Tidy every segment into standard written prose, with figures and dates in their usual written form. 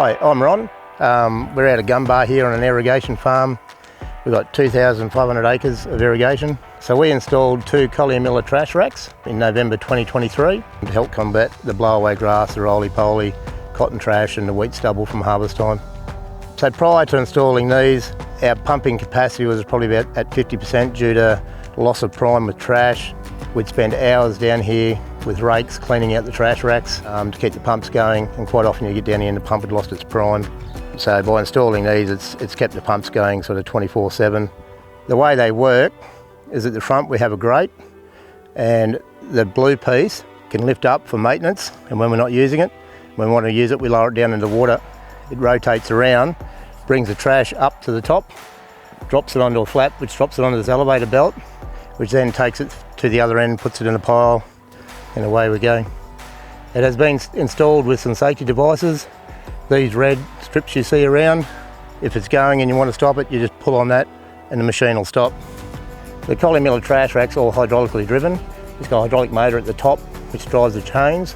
Hi, I'm Ron. We're out of Gunbar here on an irrigation farm. We've got 2,500 acres of irrigation. So we installed 2 Collier Miller trash racks in November 2023 to help combat the blow-away grass, the roly-poly, cotton trash and the wheat stubble from harvest time. So prior to installing these, our pumping capacity was probably about at 50% due to loss of prime with trash. We'd spend hours down here with rakes cleaning out the trash racks to keep the pumps going, and quite often you get down here and the pump had lost its prime. So by installing these, it's kept the pumps going sort of 24/7. The way they work is at the front we have a grate, and the blue piece can lift up for maintenance, and when we're not using it, when we want to use it, we lower it down into the water. It rotates around, brings the trash up to the top, drops it onto a flap, which drops it onto this elevator belt, which then takes it to the other end, puts it in a pile, and away we go. It has been installed with some safety devices. These red strips you see around, if it's going and you want to stop it, you just pull on that and the machine will stop. The Collier Miller trash rack's all hydraulically driven. It's got a hydraulic motor at the top which drives the chains,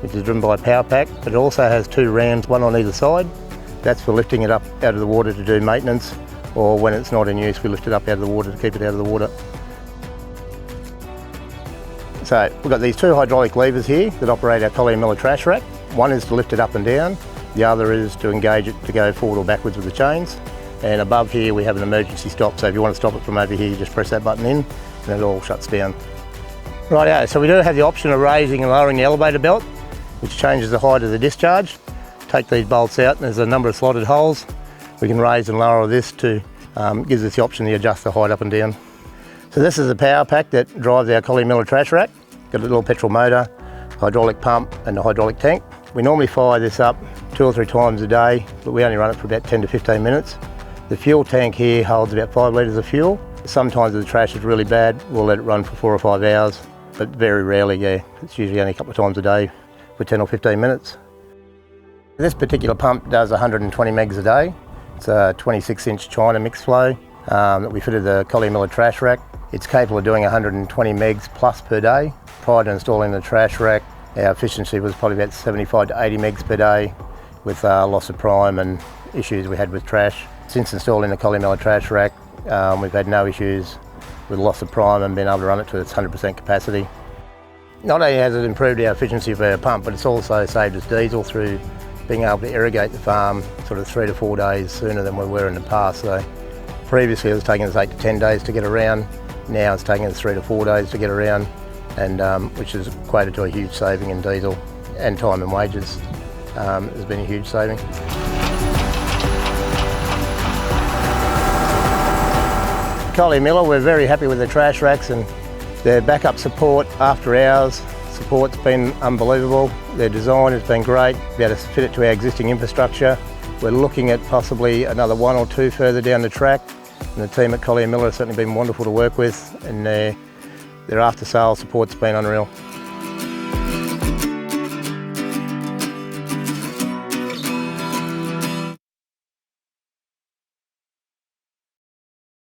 which is driven by a power pack, but it also has 2 rams, one on either side. That's for lifting it up out of the water to do maintenance, or when it's not in use, we lift it up out of the water to keep it out of the water. So we've got these 2 hydraulic levers here that operate our Collier Miller trash rack. One is to lift it up and down, the other is to engage it to go forward or backwards with the chains. And above here we have an emergency stop, so if you want to stop it from over here, you just press that button in and it all shuts down. Rightio, so we do have the option of raising and lowering the elevator belt, which changes the height of the discharge. Take these bolts out and there's a number of slotted holes. We can raise and lower this to, gives us the option to adjust the height up and down. So this is the power pack that drives our Collier Miller trash rack. Got a little petrol motor, hydraulic pump and a hydraulic tank. We normally fire this up 2 or 3 times a day, but we only run it for about 10 to 15 minutes. The fuel tank here holds about 5 litres of fuel. Sometimes if the trash is really bad, we'll let it run for 4 or 5 hours, but very rarely, it's usually only a couple of times a day for 10 or 15 minutes. This particular pump does 120 megs a day. It's a 26-inch China mix flow that we fitted the Collier Miller trash rack. It's capable of doing 120 megs plus per day. Prior to installing the trash rack, our efficiency was probably about 75 to 80 megs per day with loss of prime and issues we had with trash. Since installing the Collier Miller trash rack, we've had no issues with loss of prime and been able to run it to its 100% capacity. Not only has it improved our efficiency of our pump, but it's also saved us diesel through being able to irrigate the farm sort of 3 to 4 days sooner than we were in the past. So previously it was taking us 8 to 10 days to get around. Now it's taking us 3 to 4 days to get around, and which has equated to a huge saving in diesel, and time and wages has been a huge saving. Collier Miller, we're very happy with the trash racks and their backup support after hours. Support's been unbelievable. Their design has been great. Be able to fit it to our existing infrastructure. We're looking at possibly another 1 or 2 further down the track. And the team at Collier Miller has certainly been wonderful to work with, and their after-sales support's been unreal.